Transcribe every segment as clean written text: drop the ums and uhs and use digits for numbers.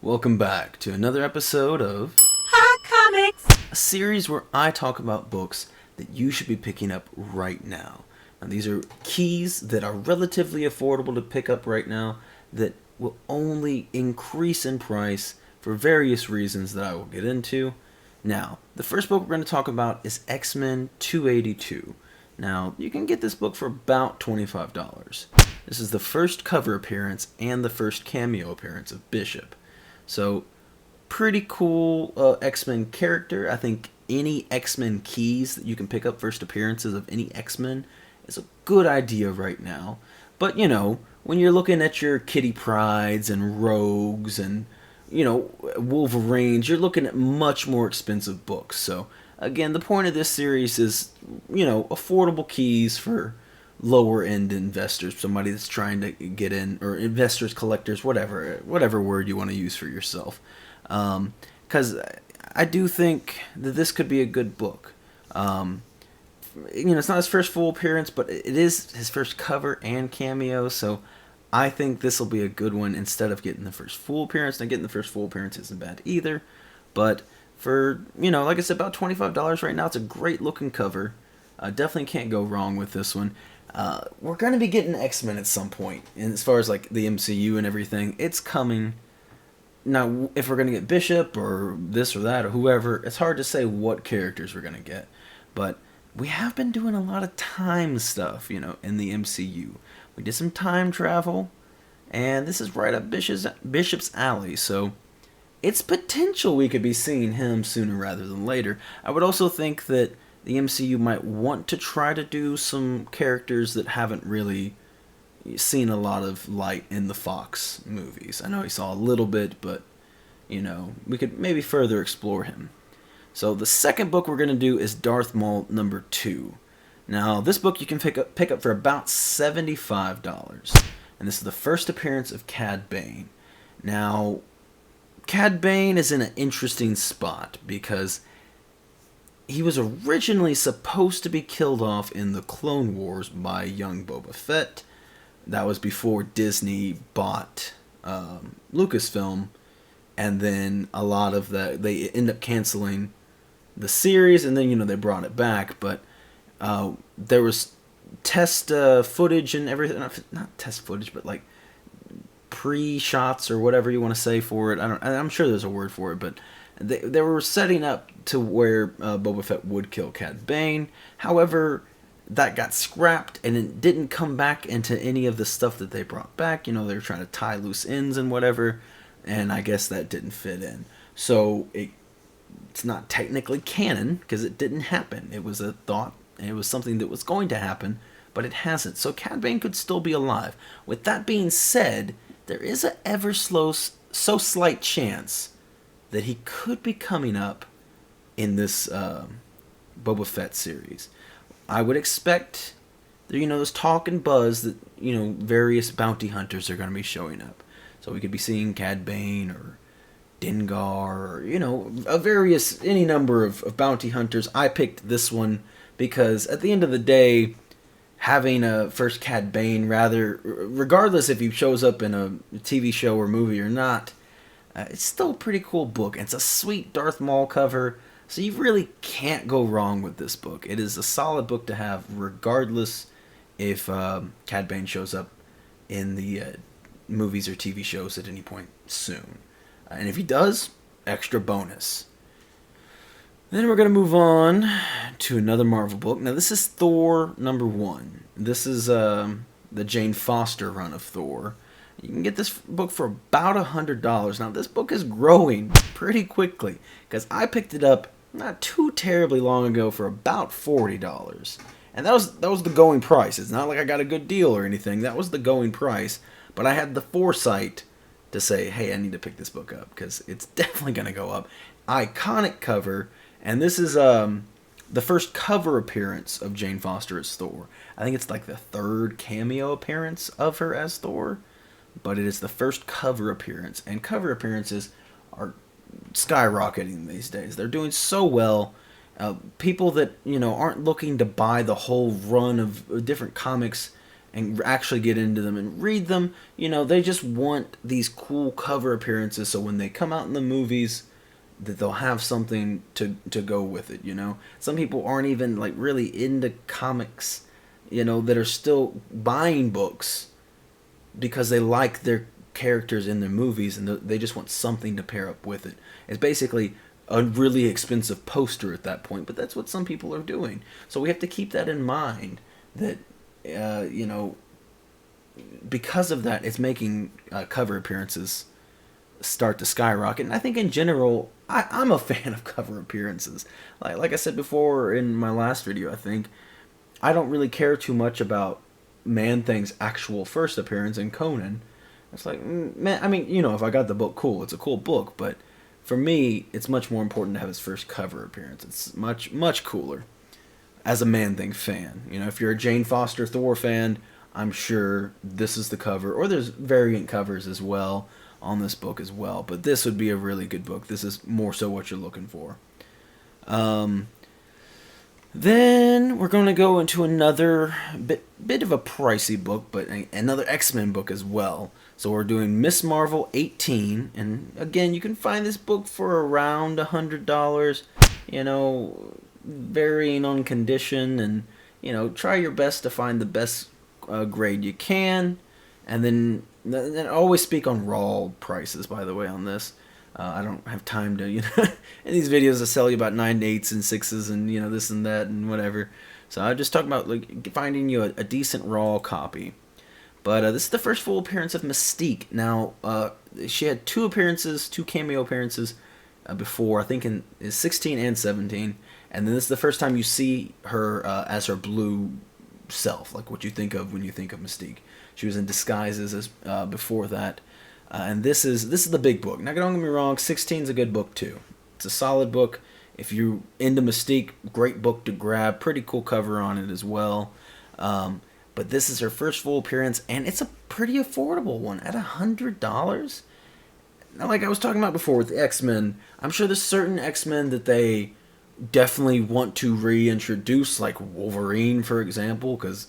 Welcome back to another episode of Hot Comics! a series where I talk about books that you should be picking up right now. Now, these are keys that are relatively affordable to pick up right now that will only increase in price for various reasons that I will get into. Now, the first book we're going to talk about is X-Men 282. Now, you can get this book for about $25. This is the first cover appearance and the first cameo appearance of Bishop. So, pretty cool X-Men character. I think any X-Men keys that you can pick up, first appearances of any X-Men, is a good idea right now. But, you know, when you're looking at your Kitty Prydes and Rogues and, you know, Wolverines, you're looking at much more expensive books. So, again, the point of this series is, you know, affordable keys for lower end investors, somebody that's trying to get in, or investors, collectors, whatever word you want to use for yourself. Because I do think that this could be a good book. You know, it's not his first full appearance, but it is his first cover and cameo, so I think this will be a good one instead of getting the first full appearance. Now, getting the first full appearance isn't bad either, but for, you know, like I said, about $25 right now, it's a great looking cover. Definitely can't go wrong with this one. We're going to be getting X-Men at some point, and as far as like the MCU and everything, it's coming. Now, if we're going to get Bishop or this or that or whoever, it's hard to say what characters we're going to get. But we have been doing a lot of time stuff, you know, in the MCU. We did some time travel, and this is right up Bishop's alley, so it's potential we could be seeing him sooner rather than later. I would also think that the MCU might want to try to do some characters that haven't really seen a lot of light in the Fox movies. I know he saw a little bit, but, you know, we could maybe further explore him. So the second book we're going to do is Darth Maul number 2. Now, this book you can pick up for about $75. And this is the first appearance of Cad Bane. Now, Cad Bane is in an interesting spot because he was originally supposed to be killed off in the Clone Wars by young Boba Fett. That was before Disney bought Lucasfilm, and then a lot of that, they end up canceling the series, and then, you know, they brought it back, but there was test footage and everything, not test footage, but like pre-shots or whatever you want to say for it. I'm sure there's a word for it, but they were setting up to where Boba Fett would kill Cad Bane. However, that got scrapped, and it didn't come back into any of the stuff that they brought back. You know, they were trying to tie loose ends and whatever, and I guess that didn't fit in. So it's not technically canon, because it didn't happen. It was a thought, and it was something that was going to happen, but it hasn't. So Cad Bane could still be alive. With that being said, there is an ever so slight chance that he could be coming up in this Boba Fett series. I would expect, you know, there's talk and buzz that, you know, various bounty hunters are going to be showing up. So we could be seeing Cad Bane or Dengar or, you know, any number of bounty hunters. I picked this one because at the end of the day, having a first Cad Bane, regardless if he shows up in a TV show or movie or not, it's still a pretty cool book. It's a sweet Darth Maul cover, so you really can't go wrong with this book. It is a solid book to have, regardless if Cad Bane shows up in the movies or TV shows at any point soon. And if he does, extra bonus. Then we're going to move on to another Marvel book. Now, this is Thor number 1. This is the Jane Foster run of Thor. You can get this book for about $100. Now, this book is growing pretty quickly, because I picked it up not too terribly long ago for about $40. And that was the going price. It's not like I got a good deal or anything. That was the going price. But I had the foresight to say, hey, I need to pick this book up, because it's definitely going to go up. Iconic cover. And this is the first cover appearance of Jane Foster as Thor. I think it's like the third cameo appearance of her as Thor. But it is the first cover appearance. And cover appearances are skyrocketing these days. They're doing so well. People that, you know, aren't looking to buy the whole run of different comics and actually get into them and read them. You know, they just want these cool cover appearances so when they come out in the movies, that they'll have something to go with it, you know? Some people aren't even, like, really into comics, you know, that are still buying books because they like their characters in their movies and they just want something to pair up with it. It's basically a really expensive poster at that point, but that's what some people are doing. So we have to keep that in mind, that, you know, because of that, it's making cover appearances start to skyrocket. And I think in general, I'm a fan of cover appearances. Like I said before in my last video, I think, I don't really care too much about Man-Thing's actual first appearance in Conan. It's like, man, I mean, you know, if I got the book, cool, it's a cool book, but for me, it's much more important to have his first cover appearance. It's much, much cooler as a Man-Thing fan. You know, if you're a Jane Foster Thor fan, I'm sure this is the cover, or there's variant covers as well on this book as well, but this would be a really good book. This is more so what you're looking for. Then we're going to go into another bit of a pricey book, but another X-Men book as well. So we're doing Miss Marvel 18, and again, you can find this book for around $100, you know, varying on condition, and, you know, try your best to find the best grade you can, and then always speak on raw prices, by the way, on this. I don't have time to, you know, in these videos I sell you about 9 8s and 6s and, you know, this and that and whatever. So I just talk about, like, finding you a decent raw copy. But this is the first full appearance of Mystique. Now, she had 2 cameo appearances before, I think in 16 and 17. And then this is the first time you see her as her blue self, like what you think of when you think of Mystique. She was in disguises as before that. And this is the big book. Now, don't get me wrong, 16 is a good book too. It's a solid book. If you're into Mystique, great book to grab. Pretty cool cover on it as well. But this is her first full appearance, and it's a pretty affordable one at $100. Now, like I was talking about before with the X-Men, I'm sure there's certain X-Men that they definitely want to reintroduce, like Wolverine, for example, because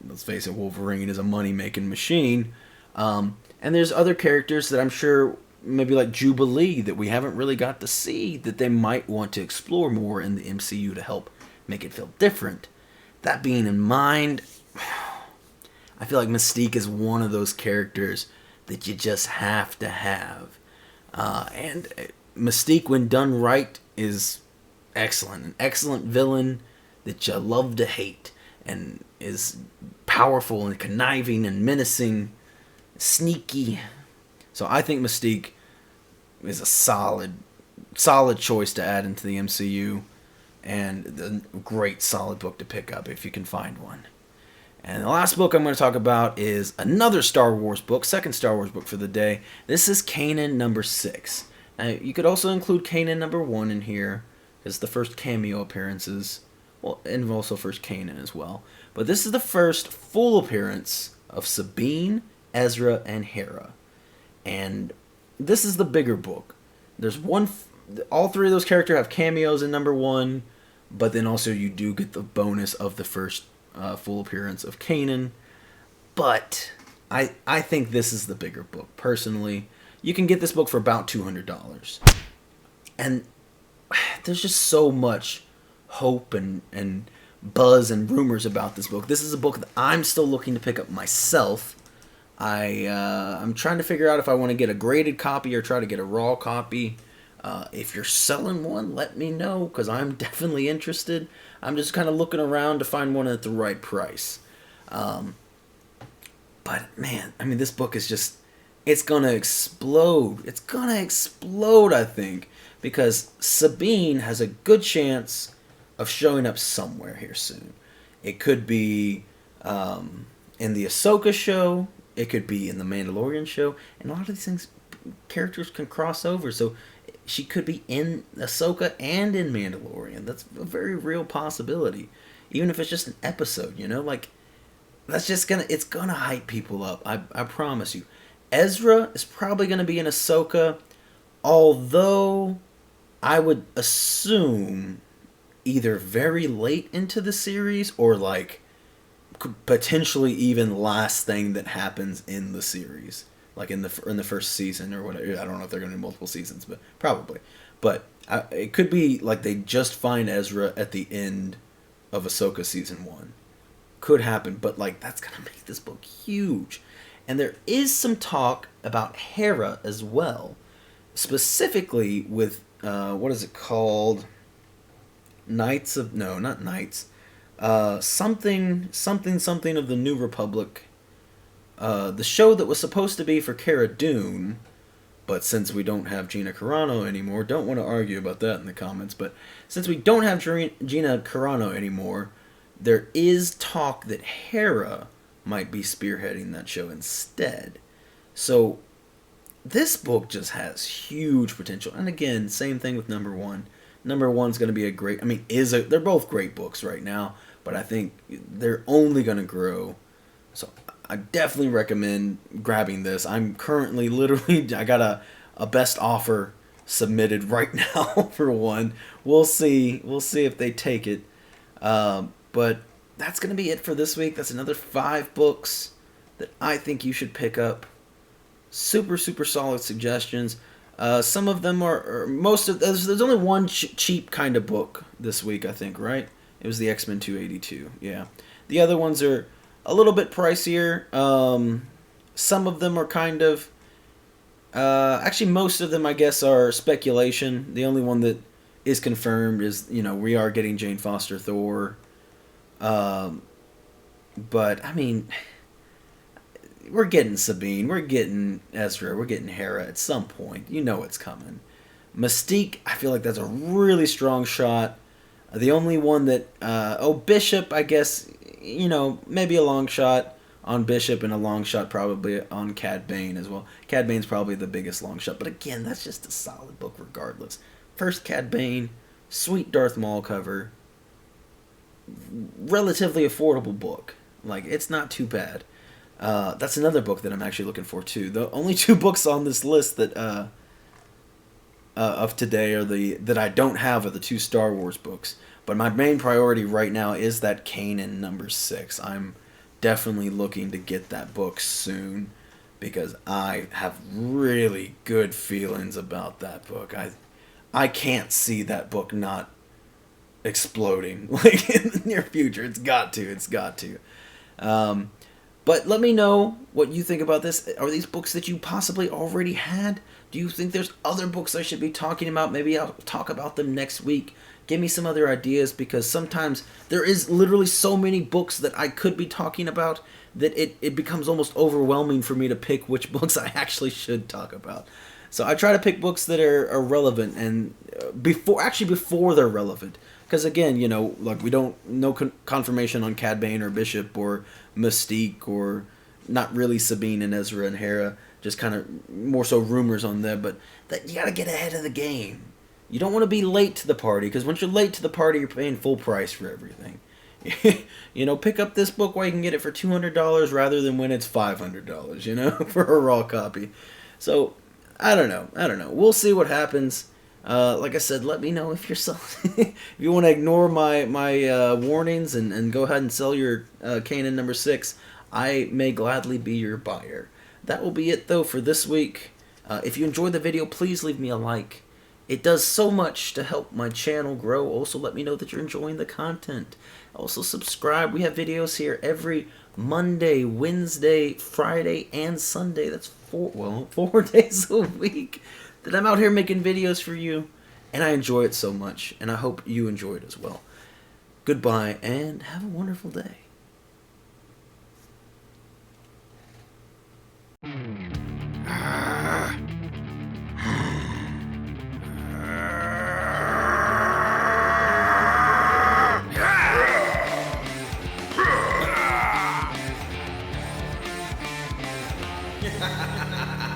let's face it, Wolverine is a money-making machine. And there's other characters that I'm sure, maybe like Jubilee, that we haven't really got to see, that they might want to explore more in the MCU to help make it feel different. That being in mind, I feel like Mystique is one of those characters that you just have to have. And Mystique, when done right, is excellent. An excellent villain that you love to hate, and is powerful and conniving and menacing, sneaky. So I think Mystique is a solid choice to add into the MCU, and a great solid book to pick up if you can find one. And the last book I'm going to talk about is another Star Wars book, second Star Wars book for the day. This is Kanan Number 6. Now, you could also include Kanan Number 1 in here, as the first cameo appearances, well, and also first Kanan as well. But this is the first full appearance of Sabine, Ezra, and Hera. And this is the bigger book. There's all 3 of those characters have cameos in number 1, but then also you do get the bonus of the first full appearance of Kanan. But I think this is the bigger book, personally. You can get this book for about $200. And there's just so much hope and buzz and rumors about this book. This is a book that I'm still looking to pick up myself. I'm trying to figure out if I want to get a graded copy or try to get a raw copy. If you're selling one, let me know, because I'm definitely interested. I'm just kind of looking around to find one at the right price. But man, I mean, this book is just, it's going to explode. It's going to explode, I think, because Sabine has a good chance of showing up somewhere here soon. It could be in the Ahsoka show. It could be in the Mandalorian show. And a lot of these things, characters can cross over. So she could be in Ahsoka and in Mandalorian. That's a very real possibility. Even if it's just an episode, you know? Like, that's just it's gonna hype people up. I promise you. Ezra is probably gonna be in Ahsoka, although I would assume either very late into the series or like potentially even last thing that happens in the series, like in the first season or whatever. I don't know if they're going to do multiple seasons, but probably. But it could be like they just find Ezra at the end of Ahsoka season 1. Could happen, but like that's gonna make this book huge. And there is some talk about Hera as well, specifically with what is it called? Knights of not Knights, something of the New Republic. The show that was supposed to be for Cara Dune, but since we don't have Gina Carano anymore, don't want to argue about that in the comments. But since we don't have Gina Carano anymore, there is talk that Hera might be spearheading that show instead. So this book just has huge potential. And again, same thing with number 1. Number 1's going to be a great... I mean, they're both great books right now, but I think they're only going to grow. So I definitely recommend grabbing this. I'm currently literally... I got a best offer submitted right now for one. We'll see. We'll see if they take it. But that's going to be it for this week. That's another 5 books that I think you should pick up. Super, super solid suggestions. Some of them are most of... There's only one cheap kind of book this week, I think, right? It was the X-Men 282, yeah. The other ones are a little bit pricier. Some of them are kind of... actually, most of them, I guess, are speculation. The only one that is confirmed is, we are getting Jane Foster Thor. But, I mean, we're getting Sabine, we're getting Ezra, we're getting Hera at some point. You know it's coming. Mystique, I feel like that's a really strong shot. The only one that, Bishop, I guess, maybe a long shot on Bishop and a long shot probably on Cad Bane as well. Cad Bane's probably the biggest long shot, but again, that's just a solid book regardless. First Cad Bane, sweet Darth Maul cover. Relatively affordable book. Like, it's not too bad. That's another book that I'm actually looking for too. The only 2 books on this list that of today are that I don't have are the 2 Star Wars books. But my main priority right now is that Kanan Number 6. I'm definitely looking to get that book soon because I have really good feelings about that book. I can't see that book not exploding like in the near future. It's got to. But let me know what you think about this. Are these books that you possibly already had? Do you think there's other books I should be talking about? Maybe I'll talk about them next week. Give me some other ideas, because sometimes there is literally so many books that I could be talking about that it becomes almost overwhelming for me to pick which books I actually should talk about. So I try to pick books that are relevant and before they're relevant. Because again, like we don't no confirmation on Cad Bane or Bishop or Mystique or not really Sabine and Ezra and Hera. Just kind of more so rumors on them. But that you got to get ahead of the game. You don't want to be late to the party, because once you're late to the party, you're paying full price for everything. Pick up this book while you can get it for $200 rather than when it's $500, for a raw copy. So, I don't know. We'll see what happens. Like I said, let me know if you're selling. If you want to ignore my warnings and go ahead and sell your Kanan Number 6, I may gladly be your buyer. That will be it, though, for this week. If you enjoyed the video, please leave me a like. It does so much to help my channel grow. Also, let me know that you're enjoying the content. Also, subscribe. We have videos here every Monday, Wednesday, Friday, and Sunday. That's 4 days a week that I'm out here making videos for you. And I enjoy it so much. And I hope you enjoy it as well. Goodbye, and have a wonderful day. Ha ha ha ha!